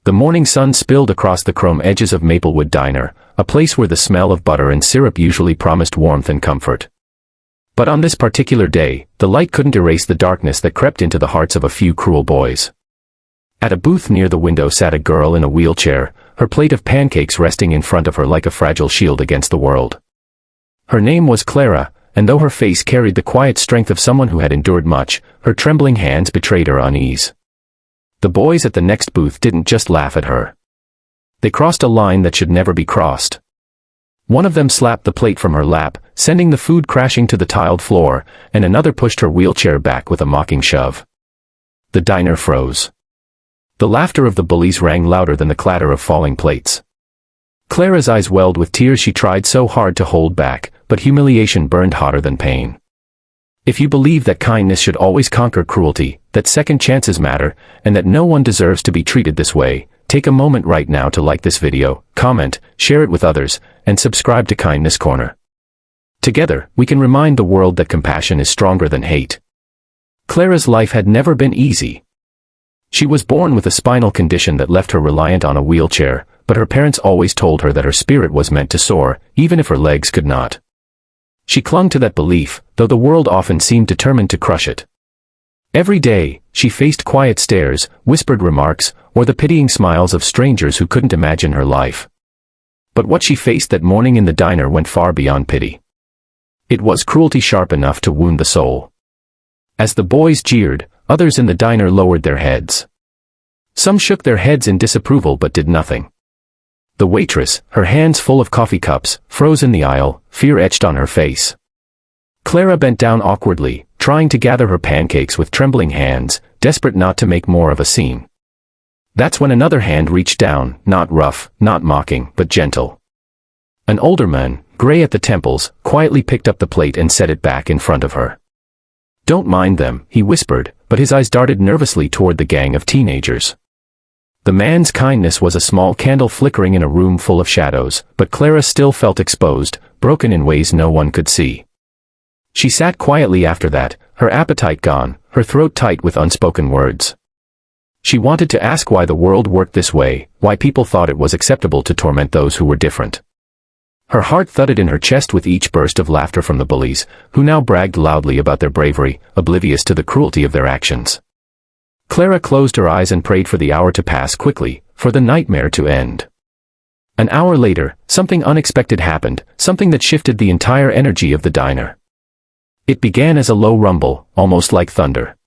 The morning sun spilled across the chrome edges of Maplewood Diner, a place where the smell of butter and syrup usually promised warmth and comfort. But on this particular day, the light couldn't erase the darkness that crept into the hearts of a few cruel boys. At a booth near the window sat a girl in a wheelchair, her plate of pancakes resting in front of her like a fragile shield against the world. Her name was Clara, and though her face carried the quiet strength of someone who had endured much, her trembling hands betrayed her unease. The boys at the next booth didn't just laugh at her. They crossed a line that should never be crossed. One of them slapped the plate from her lap, sending the food crashing to the tiled floor, and another pushed her wheelchair back with a mocking shove. The diner froze. The laughter of the bullies rang louder than the clatter of falling plates. Clara's eyes welled with tears she tried so hard to hold back, but humiliation burned hotter than pain. If you believe that kindness should always conquer cruelty, that second chances matter, and that no one deserves to be treated this way, take a moment right now to like this video, comment, share it with others, and subscribe to Kindness Corner. Together, we can remind the world that compassion is stronger than hate. Clara's life had never been easy. She was born with a spinal condition that left her reliant on a wheelchair, but her parents always told her that her spirit was meant to soar, even if her legs could not. She clung to that belief, though the world often seemed determined to crush it. Every day, she faced quiet stares, whispered remarks, or the pitying smiles of strangers who couldn't imagine her life. But what she faced that morning in the diner went far beyond pity. It was cruelty sharp enough to wound the soul. As the boys jeered, others in the diner lowered their heads. Some shook their heads in disapproval but did nothing. The waitress, her hands full of coffee cups, froze in the aisle, fear etched on her face. Clara bent down awkwardly, trying to gather her pancakes with trembling hands, desperate not to make more of a scene. That's when another hand reached down, not rough, not mocking, but gentle. An older man, gray at the temples, quietly picked up the plate and set it back in front of her. "Don't mind them," he whispered, but his eyes darted nervously toward the gang of teenagers. The man's kindness was a small candle flickering in a room full of shadows, but Clara still felt exposed, broken in ways no one could see. She sat quietly after that, her appetite gone, her throat tight with unspoken words. She wanted to ask why the world worked this way, why people thought it was acceptable to torment those who were different. Her heart thudded in her chest with each burst of laughter from the bullies, who now bragged loudly about their bravery, oblivious to the cruelty of their actions. Clara closed her eyes and prayed for the hour to pass quickly, for the nightmare to end. An hour later, something unexpected happened, something that shifted the entire energy of the diner. It began as a low rumble, almost like thunder.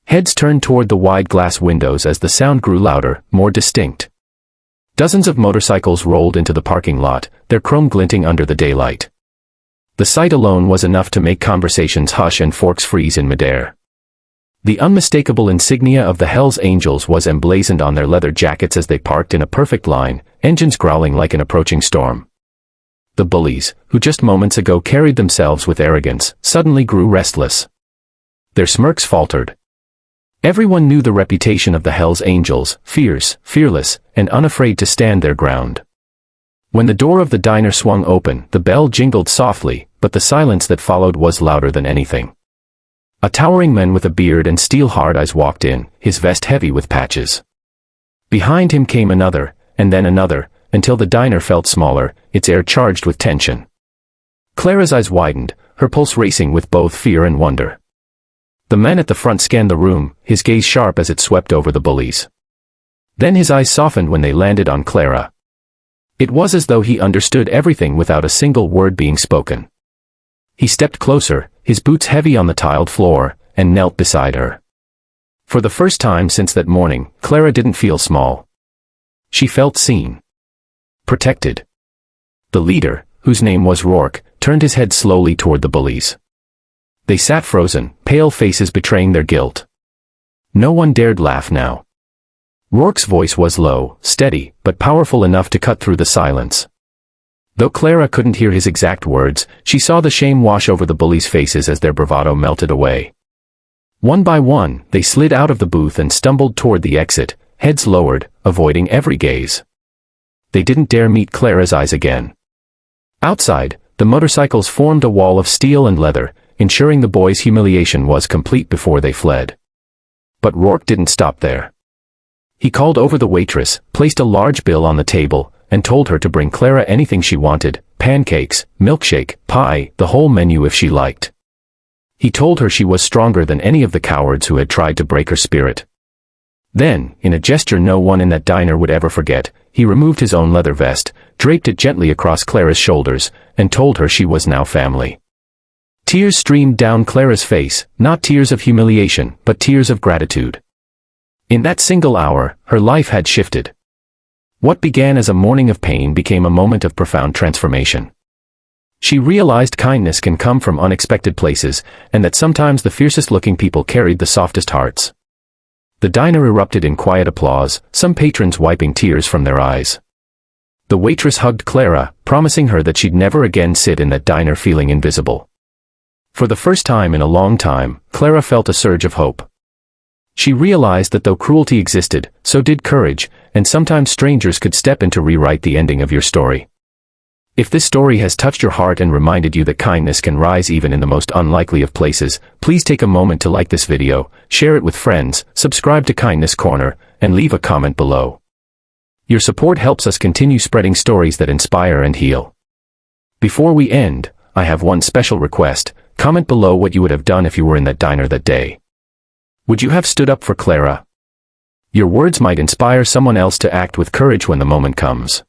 Heads turned toward the wide glass windows as the sound grew louder, more distinct. Dozens of motorcycles rolled into the parking lot, their chrome glinting under the daylight. The sight alone was enough to make conversations hush and forks freeze in midair. The unmistakable insignia of the Hells Angels was emblazoned on their leather jackets as they parked in a perfect line, engines growling like an approaching storm. The bullies, who just moments ago carried themselves with arrogance, suddenly grew restless. Their smirks faltered. Everyone knew the reputation of the Hells Angels, fierce, fearless, and unafraid to stand their ground. When the door of the diner swung open, the bell jingled softly, but the silence that followed was louder than anything. A towering man with a beard and steel-hard eyes walked in, his vest heavy with patches. Behind him came another, and then another, until the diner felt smaller, its air charged with tension. Clara's eyes widened, her pulse racing with both fear and wonder. The man at the front scanned the room, his gaze sharp as it swept over the bullies. Then his eyes softened when they landed on Clara. It was as though he understood everything without a single word being spoken. He stepped closer, his boots heavy on the tiled floor, and knelt beside her. For the first time since that morning, Clara didn't feel small. She felt seen. Protected. The leader, whose name was Rourke, turned his head slowly toward the bullies. They sat frozen, pale faces betraying their guilt. No one dared laugh now. Rourke's voice was low, steady, but powerful enough to cut through the silence. Though Clara couldn't hear his exact words, she saw the shame wash over the bullies' faces as their bravado melted away. One by one, they slid out of the booth and stumbled toward the exit, heads lowered, avoiding every gaze. They didn't dare meet Clara's eyes again. Outside, the motorcycles formed a wall of steel and leather, ensuring the boys' humiliation was complete before they fled. But Rourke didn't stop there. He called over the waitress, placed a large bill on the table, and told her to bring Clara anything she wanted, pancakes, milkshake, pie, the whole menu if she liked. He told her she was stronger than any of the cowards who had tried to break her spirit. Then, in a gesture no one in that diner would ever forget, he removed his own leather vest, draped it gently across Clara's shoulders, and told her she was now family. Tears streamed down Clara's face, not tears of humiliation, but tears of gratitude. In that single hour, her life had shifted. What began as a morning of pain became a moment of profound transformation. She realized kindness can come from unexpected places, and that sometimes the fiercest-looking people carried the softest hearts. The diner erupted in quiet applause, some patrons wiping tears from their eyes. The waitress hugged Clara, promising her that she'd never again sit in that diner feeling invisible. For the first time in a long time, Clara felt a surge of hope. She realized that though cruelty existed, so did courage, and sometimes strangers could step in to rewrite the ending of your story. If this story has touched your heart and reminded you that kindness can rise even in the most unlikely of places, please take a moment to like this video, share it with friends, subscribe to Kindness Corner, and leave a comment below. Your support helps us continue spreading stories that inspire and heal. Before we end, I have one special request. Comment below what you would have done if you were in that diner that day. Would you have stood up for Clara? Your words might inspire someone else to act with courage when the moment comes.